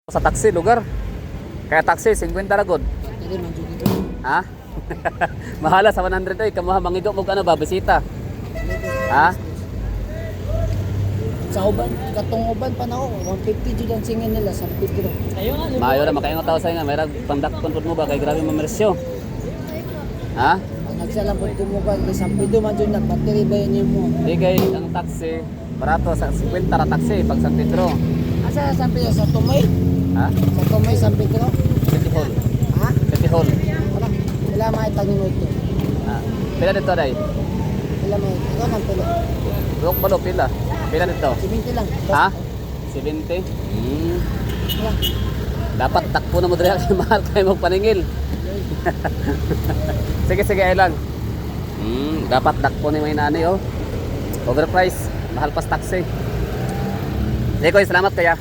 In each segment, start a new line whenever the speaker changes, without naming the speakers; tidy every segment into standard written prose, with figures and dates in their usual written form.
Sa taxi lugar. Kaya taxi 50 ra gud.
Dili man jud ito.
Ha? Mahala sa 100 ay kamuha mangigo mo ano ba bisita. Ha?
Sa uban, katong uban pa na ako, 150 jud ang singin nila sa 50 ra. Ayun nga.
Maayo ra makaingon tawo sa nga may pangdakpon pud mo ba kay grabe mamersyo. Ha?
Ang nagsalang pud kumugal kay sa pido man jud nagbattery ba yun mo.
Di kay ang taxi barato sa 50 ra taxi pag San Pedro.
Asa sa San Pedro sa Tumay?
Ha?
Sa Tumay San Pedro?
City Hall.
Ha?
City Hall.
Wala maitang minuto.
Ha? Pila dito day?
Wala may ikaw nang pila.
Dok palo pila. Pila dito?
70 lang.
Ha? 70.
Wala.
Dapat takpo na mo diri kay mahal kay magpaningil. Sige ay lang. Dapat takpo ni may nanay oh. Overprice, mahal pas taxi. Sige, salamat kaya.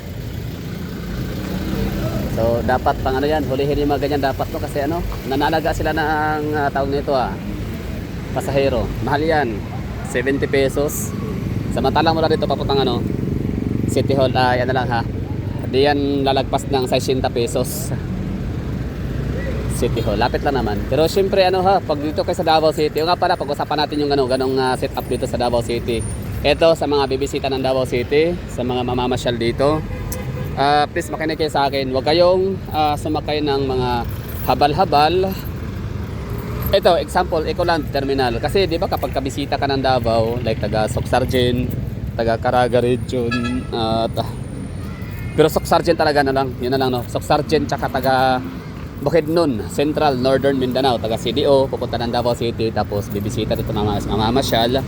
So dapat pang ano yan, hulihin yung mga ganyan dapat to kasi ano, nanalaga sila ng tawag nito pasahero. Mahal yan, 70 pesos. Samantalang mula dito papuntang ano, City Hall, yan na lang ha. Di yan lalagpas ng 60 pesos. City Hall, lapit lang naman. Pero syempre ano ha, pag dito kayo sa Davao City, o nga pala, pag-usapan natin yung ganong setup dito sa Davao City. Ito sa mga bibisita ng Davao City, sa mga mamamasyal dito. Please makinig kayo sa akin. Huwag kayong sumakay ng mga habal-habal. Ito, example, Ecoland Terminal. Kasi di ba kapag kabisita ka ng Davao, like taga Socsargen, taga Caraga Region, pero Socsargen talaga na lang. Yun na lang no. Socsargen tsaka taga Bukidnon, Central, Northern Mindanao, taga CDO, pupunta ng Davao City, tapos bibisita dito mamamasyal.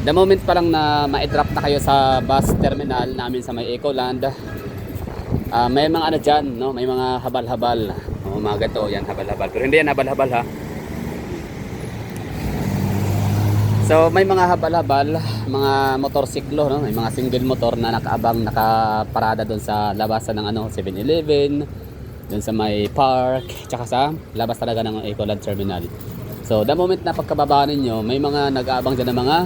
The moment pa lang na ma-drop na kayo sa bus terminal namin sa may Ecoland, may mga ano dyan, no? May mga habal-habal. O mga ganito, yan habal-habal. Pero hindi yan habal-habal ha. So may mga habal-habal, mga motorsiklo, no? May mga single motor na nakaabang, nakaparada doon sa labasan ng ano, 7-Eleven, doon sa may park, tsaka sa labas talaga ng Ecoland Terminal. So the moment na pagkababa ninyo, may mga nag-aabang dyan ng mga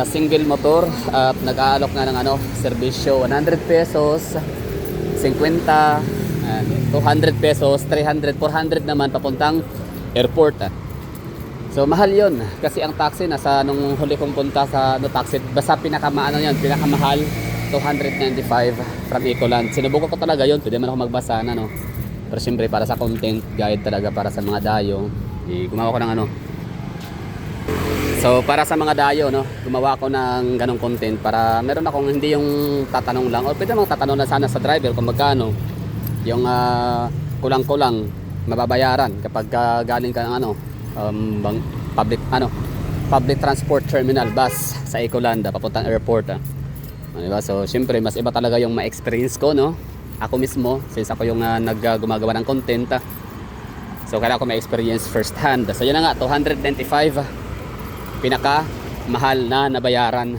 single motor at nag-aalok na ng ano, serbisyo, 100 pesos, 50, 200 pesos, 300, 400 naman papuntang airport. So mahal yon kasi ang taxi nasa nung huli kong punta sa no taxi, basta pinakamaano yon, pinakamahal 295 from Ecoland. Sinubukan ko talaga yon, pwede man ako magbasa na no. Pero siyempre para sa content guide talaga para sa mga dayo, gumawa ko ng ano. So para sa mga dayo no, gumawa ko ng ganong content para meron akong hindi yung tatanong lang o pwede mong tatanong na sana sa driver kung magkano yung kulang-kulang mababayaran kapag galing ka ng ano public transport terminal bus sa Ecoland papuntang airport diba? So syempre mas iba talaga yung ma-experience ko no, ako mismo since ako yung gumagawa ng content so kaya ako ma-experience first hand. So yun na nga, 295 pinaka mahal na nabayaran.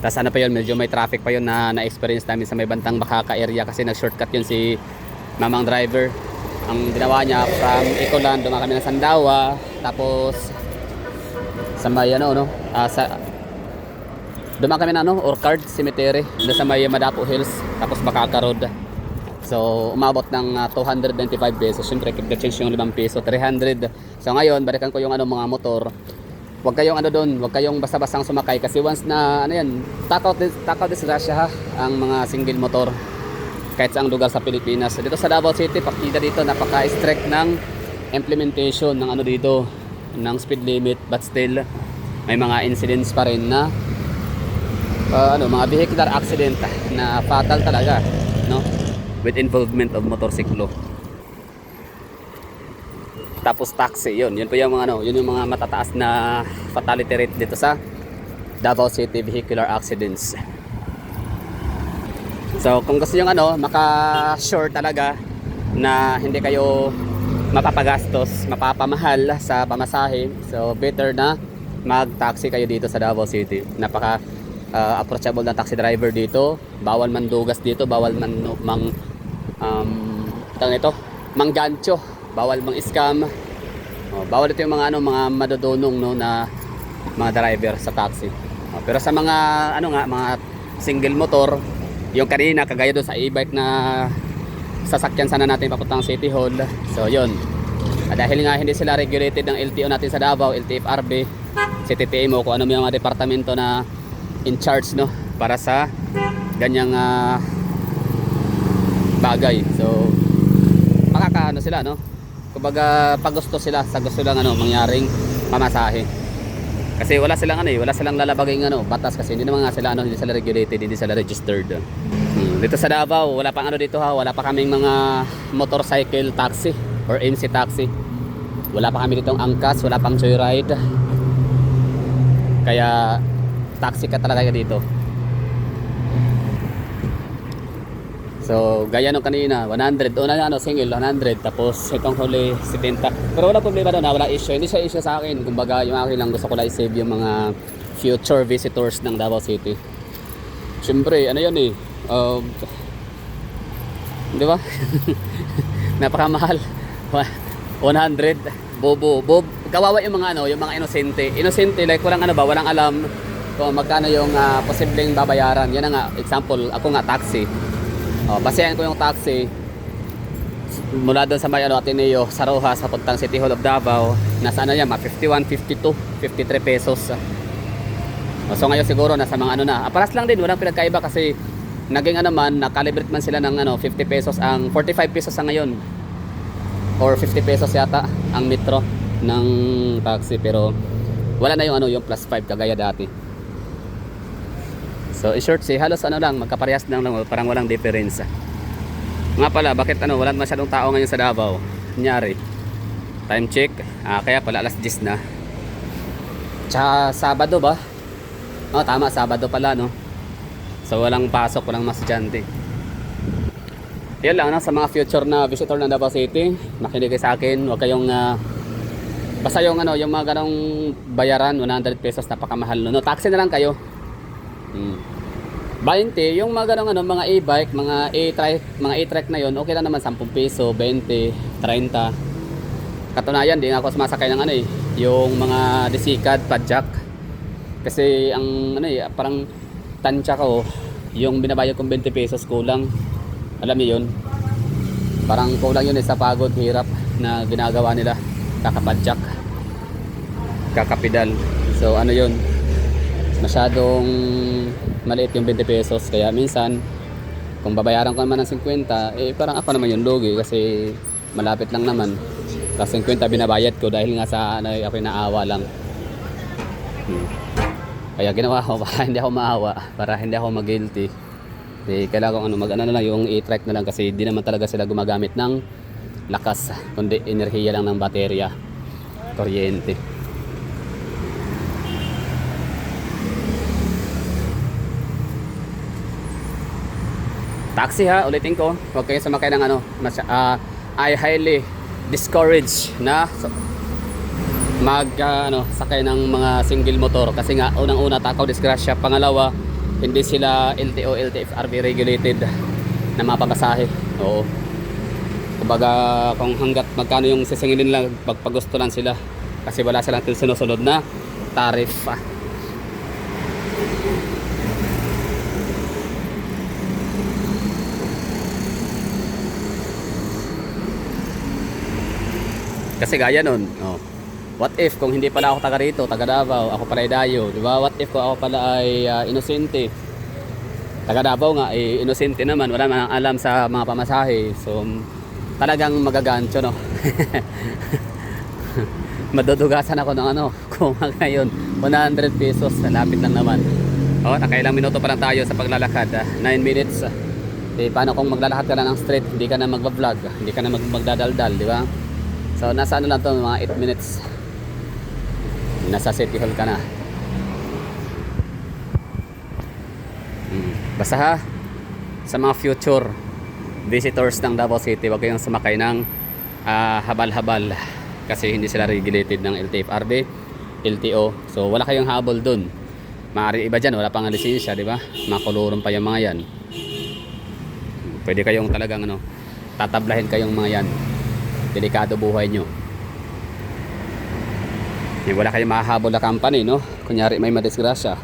Tapos ano pa yun, medyo may traffic pa yun na na-experience namin sa may bantang Bakaka area kasi nag-shortcut yun si mamang driver. Ang ginawa niya from Ecoland, dumaan kami ng Sandawa, tapos sa may ano no, dumaan kami ng ano, Orchard Cemetery, sa may Madapo Hills, tapos Bakaka Road. So umabot ng 295 pesos. Siyempre keep the change yung 5 peso, 300. So ngayon balikan ko yung ano mga motor. Huwag kayong ano doon, huwag kayong basta-bastang sumakay kasi once na ano yan, takaw disgrasya ha ang mga single motor kahit saang lugar sa Pilipinas. Dito sa Davao City, pakita dito napaka-strict ng implementation ng ano dito, ng speed limit, but still may mga incidents pa rin na mga vehicular accident na fatal talaga, no? With involvement of motorsiklo. Tapos taxi, yun po yung mga ano, yun yung mga matataas na fatality rate dito sa Davao City vehicular accidents. So kung gusto yung ano, maka-sure talaga na hindi kayo mapapagastos, mapapamahal sa pamasahe, so better na mag-taxi kayo dito sa Davao City. Napaka approachable na taxi driver dito, bawal mandugas dito, bawal manggancho, bawal mang-scam. Bawal ito yung mga ano, mga madodonong no na mga driver sa taxi. Pero sa mga ano nga, mga single motor, Yung kanina, kagaya doon sa e-bike na sasakyan sana natin papuntang City Hall. So yun, dahil nga hindi sila regulated ng LTO natin sa Davao, LTFRB, si TTMO, kung ano yung mga departamento na in charge, no, para sa ganyang bagay. So makakaano sila, no, kumbaga pag gusto sila sa gusto lang mangyaring pamasahe. Kasi wala silang wala silang lalabaging batas, kasi hindi naman nga sila hindi sila regulated, hindi sila registered. Dito sa Davao, wala pang dito wala pa kaming mga motorcycle taxi or MC taxi. Wala pa kami ditong angkas, wala pang joyride. Kaya taxi ka talaga dito. So, gaya nung kanina, 100, single 100, tapos itong huli 70. Pero wala problema doon, wala issue. Hindi siya issue sa akin. Kumbaga, yung akin lang, gusto ko lang i-save yung mga future visitors ng Davao City. Siyempre, yun di ba? Napakamahal. 100, bobo. Kawawa yung mga yung mga inosente. Inosente, like walang walang alam kung magkano yung posibleng babayaran. Yan nga, example, ako nga taxi. Basehan ko yung taxi mula doon sa may Ateneo sa Rojas sa puntang City Hall of Davao, nasa yan, 51, 52, 53 pesos. So ngayon siguro nasa mga paras lang din, walang pinagkaiba, kasi naging nakalibrate man sila ng 50 pesos, ang 45 pesos sa ngayon or 50 pesos yata ang metro ng taxi, pero wala na yung yung +5 kagaya dati. So in short, halos lang, magkaparehas lang, parang walang difference. Nga pala, bakit wala masyadong tao ngayon sa Davao? Kunyari, time check, kaya pala alas 10 na. Tsaka Sabado ba? Tama, Sabado pala, no? So walang pasok, walang mga estudyante. Yan lang, sa mga future na visitor ng Davao City, makinig kayo sa akin, huwag kayong basta yung yung mga ganong bayaran, 100 pesos, napakamahal, no? Taxi na lang kayo. 20, yung mga ganong mga e-bike, mga e-trike na yon, okay lang naman, 10 peso, 20, 30. Katunayan, di nga ako sumasakay ng yung mga desikad, padjak. Kasi ang parang tansya ko, yung binabayad kong 20 pesos kulang. Alam niyo yun? Parang kulang yun sa pagod, hirap na ginagawa nila. Kakapadjak, kakapidal. So yun, masyadong maliit yung 20 pesos. Kaya minsan, kung babayaran ko naman ng 50, parang ako naman yung lugi, kasi malapit lang naman. Kasi 50 binabayad ko dahil nga sa ako naawa lang. Kaya ginawa ko para hindi ako maawa, para hindi ako mag-guilty. Kailangan ko lang yung e-trike na lang, kasi di naman talaga sila gumagamit ng lakas, kundi enerhiya lang ng baterya, kuryente. Taxi ulitin ko, huwag kayo sumakay ng I highly discourage na sakay ng mga single motor, kasi nga unang-una, takaw, disgrasya. Pangalawa, hindi sila LTO, LTFRB regulated na mga pamasahe. Oo. Kumbaga, kung hanggat magkano yung sisingilin lang, pagpagusto lang sila, kasi wala silang sinusunod na tarif. Kasi gaya nun, what if kung hindi pala ako taga rito, taga Davao, ako pala ay dayo, di ba? What if kung ako pala ay inosente, taga Davao nga, inosente naman, wala man alam sa mga pamasahe. So talagang magagancho, no? Madudugasan ako ng kung ngayon 100 pesos, lapit lang naman. Nakailang minuto pa lang tayo sa paglalakad, 9 minutes. Paano kung maglalakad ka na ng street, hindi ka na magba-vlog, hindi ka na magdadaldal, di ba? So nasa lang to, mga 8 minutes, nasa City Hall ka na. Basta sa mga future visitors ng Davao City, wag kayong sumakay ng habal-habal, kasi hindi sila regulated ng LTFRB, LTO. So wala kayong habol dun. Maaari iba dyan, wala pang lisensya, di ba? Makulurong pa yung mga yan. Pwede kayong talagang tatablahin kayong mga yan. Delikado buhay nyo. Wala kayong mahahabol na company, no? Kunyari may madisgrasya,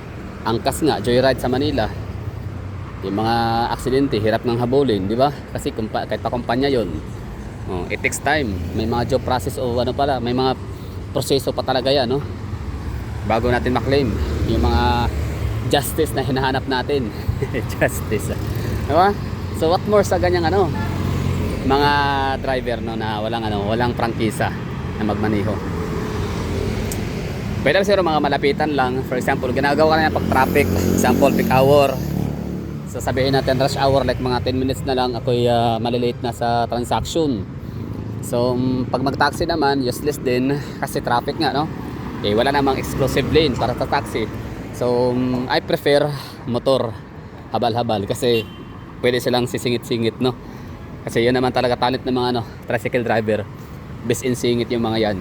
angkas nga, joyride sa Manila, Yung mga aksidente, hirap ng habulin, di ba? Kasi kahit pa kumpanya yun, it takes time. May mga job process o ano pala, may mga proseso pa talaga yan, no? Bago natin maklaim yung mga justice na hinahanap natin. Justice. Diba? So what more sa ganyang ano, mga driver no na walang prangkisa na magmaneho. Pwede siguro mga malapitan lang. For example, ginagawa ka na pag traffic, example peak hour. So sabihin natin rush hour, like mga 10 minutes na lang ako'y malilate na sa transaction. So pag mag-taxi naman, useless din kasi traffic nga, no? Wala namang exclusive lane para sa taxi. So I prefer motor, habal-habal, kasi pwede silang sisingit-singit, no? Kasi yun naman talaga talent ng mga tricycle driver, best in singit yung mga yan.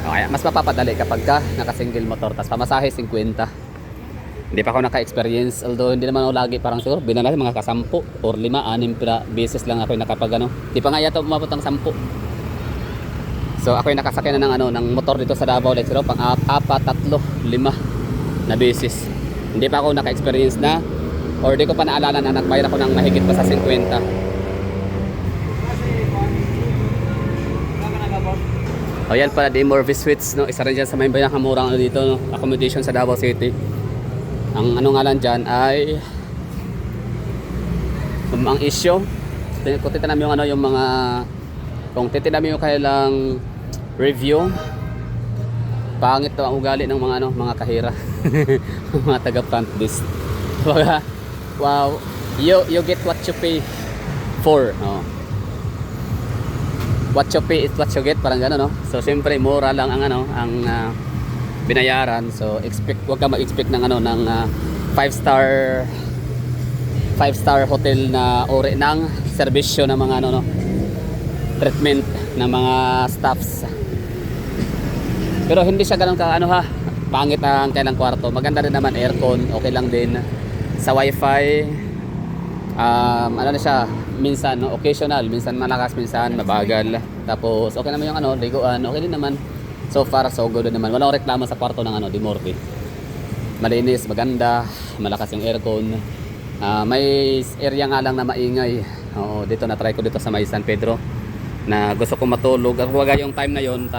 Okay, mas mapapadali kapag ka naka-single motor, tas pamasahe 50. Hindi pa ako naka-experience, although hindi naman ako lagi, parang siguro binala mga kasampu or 5, 6 beses lang ako nakapag Di pa nga yata umabot ng 10. So ako yung nakasakay na ng motor dito sa Davao, like siguro pang 4, 3, 5 na beses. Hindi pa ako naka-experience na, or di ko pa naalala na nagbayar ako ng mahigit pa sa 50. O yan pala, The Morphe Suites, no? Isa rin dyan sa may pinakamurang dito, no? Accommodation sa Davao City. Ang nga lang dyan ay ang issue, kung titinam yung mga, kung titinam yung kailang review, pangit to ang ugali ng mga mga kahira. Mga taga front desk. Wow, you get what you pay for, no? What you pay is what you get, parang gano'n, no? So siyempre mura lang ang binayaran. So wag ka mag-expect ng ng 5-star hotel na uri ng serbisyo ng mga treatment ng mga staffs. Pero hindi siya gano'n ka pangit ang kailang kwarto. Maganda rin naman, aircon, okay lang din. Sa wifi, na siya, minsan occasional, minsan malakas, minsan mabagal. Tapos okay naman yung liguan, okay din naman. So far so good din naman. Walang reklamo sa kwarto ng The Morphe. Malinis, maganda, malakas yung aircon. May area nga lang na maingay. Oo, dito na try ko dito sa may San Pedro na gusto kong matulog. Huwag yung time na yon,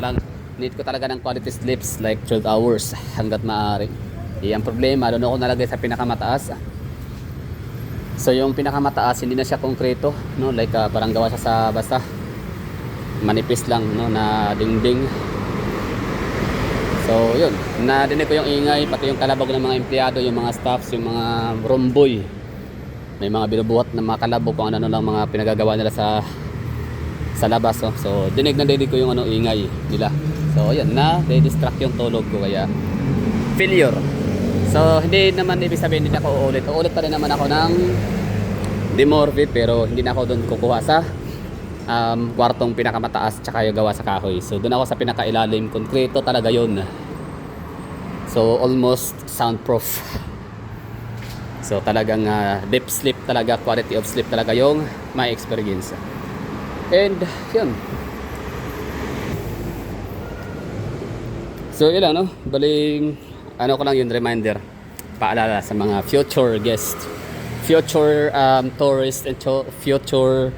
need ko talaga ng quality sleeps like 12 hours hanggat maaari. Ang problema, doon ako nalagay sa pinakamataas. So yung pinakamataas, hindi na siya konkreto, no? Like parang gawa siya sa basta manipis lang, no, na dingding. So yun, nadinig ko yung ingay, pati yung kalabog ng mga empleyado, yung mga staffs, yung mga room boy. May mga binubuhat ng mga kalabog kung ano lang mga pinagagawa nila sa labas, no? So dinig ko yung ingay nila. So yun, na-distract yung tulog ko, kaya failure. So hindi naman ibig sabihin hindi ako uulit. Uulit pa rin naman ako ng The Morphe, pero hindi na ako doon kukuha sa kwartong pinakamataas tsaka yung gawa sa kahoy. So doon ako sa pinakailalim, konkreto talaga yun. So almost soundproof. So talagang deep sleep talaga, quality of sleep talaga yung my experience. And yun. So yun lang, no? Baling ko lang yung reminder, paalala sa mga future guest, future tourist, and future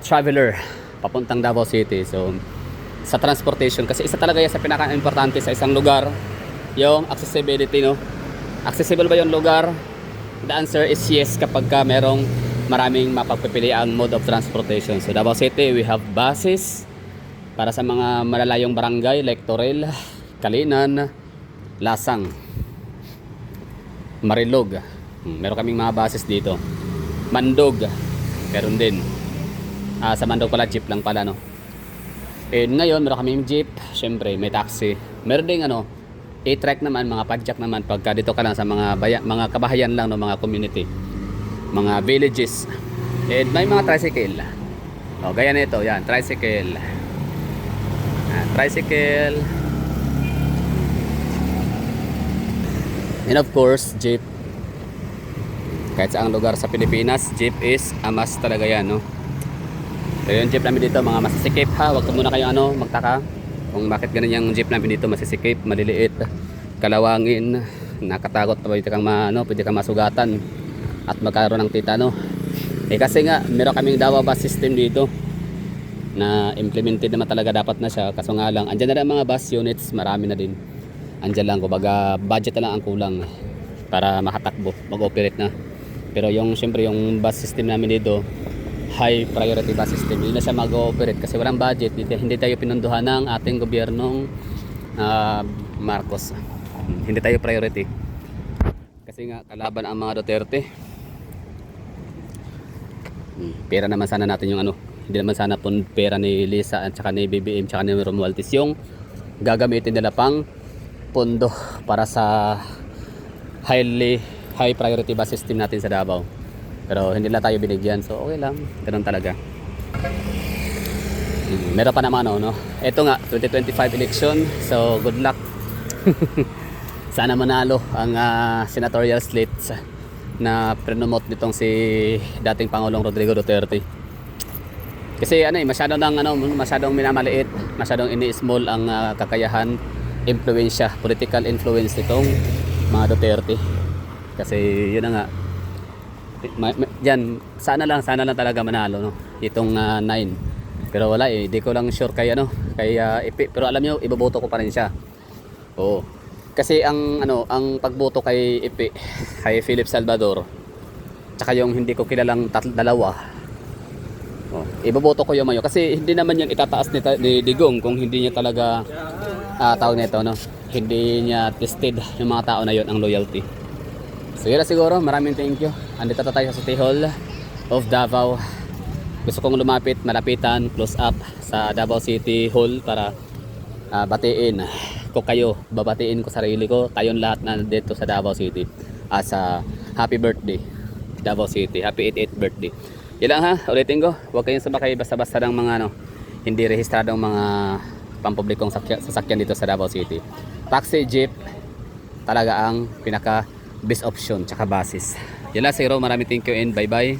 traveler papuntang Davao City. So sa transportation, kasi isa talaga yan sa pinaka-importante sa isang lugar, yung accessibility, no? Accessible ba yung lugar? The answer is yes, kapag ka merong maraming mapagpipiliang mode of transportation. So Davao City, we have buses para sa mga malalayong barangay like Toril, Kalinan, Lasang, Marilog. Meron kaming mga buses dito. Mandog, meron din. Sa Mandog pala, jeep lang pala, no? And ngayon, meron kaming jeep. Syempre, may taxi. Meron din e-trek naman, mga padjak naman. Pagka dito ka lang sa mga kabahayan lang, no? Mga community, mga villages. And may mga tricycle. O, gaya nito, yan, tricycle. Tricycle. And of course, jeep. Kahit saang lugar sa Pilipinas, jeep is a must talaga yan, no? Pero yung jeep namin dito, mga masisikip, ha? Huwag muna kayo magtaka kung bakit ganun yung jeep namin dito, masisikip, maliliit, kalawangin. nakatakot pa pwede kang pwede kang masugatan at magkaroon ng titano. Kasi nga meron kaming dawa bus system dito na implemented naman talaga dapat na siya, kaso nga lang andyan na rin ang mga bus units, marami na din. Andyan lang kumbaga budget na lang ang kulang para makatakbo, mag-operate na. Pero yung syempre yung bus system namin dito, high priority bus system, hindi na siya mag-ooperate kasi walang budget. Hindi tayo pinunduhan ng ating gobyernong Marcos. Hindi tayo priority kasi nga kalaban ang mga Duterte. Pera naman sana natin yung hindi naman sana pun pera ni Lisa at saka ni BBM at saka ni Romualdez yung gagamitin nila pang pondo para sa high priority bus system natin sa Davao. Pero hindi na tayo binigyan, so okay lang, ganun talaga. Meron pa naman ito nga 2025 election, so good luck. Sana manalo ang senatorial slate na promote nitong si dating Pangulong Rodrigo Duterte. Kasi masyadong minamaliit, masyadong ini-small ang kakayahan, impluwensya, political influence nitong mga Duterte. Kasi yun na nga, diyan sana lang talaga manalo itong 9. Pero wala di ko lang sure kay Ipi, pero alam niyo iboboto ko pa rin siya. Oo. Kasi ang pagboto kay Ipi, kay Philip Salvador, tsaka yung hindi ko kilalang dalawa, iboboto ko yung mayo kasi hindi naman yan itataas ni Digong kung hindi niya talaga tawag nito hindi niya tested yung mga tao na yon ang loyalty. So yun na siguro, maraming thank you. Andito tayo sa City Hall of Davao. Gusto kong malapitan, close up sa Davao City Hall para batiin ko kayo, babatiin ko sarili ko, tayong lahat na dito sa Davao City as happy birthday Davao City, happy 88th birthday. Yan lang ha, ulitin ko, huwag kayong sumakay basta-basta ng mga hindi rehistradong mga pampublikong sasakyan dito sa Davao City. Taxi, jeep, talaga ang pinaka best option tsaka basis. Yan lang siguro, maraming thank you and bye bye.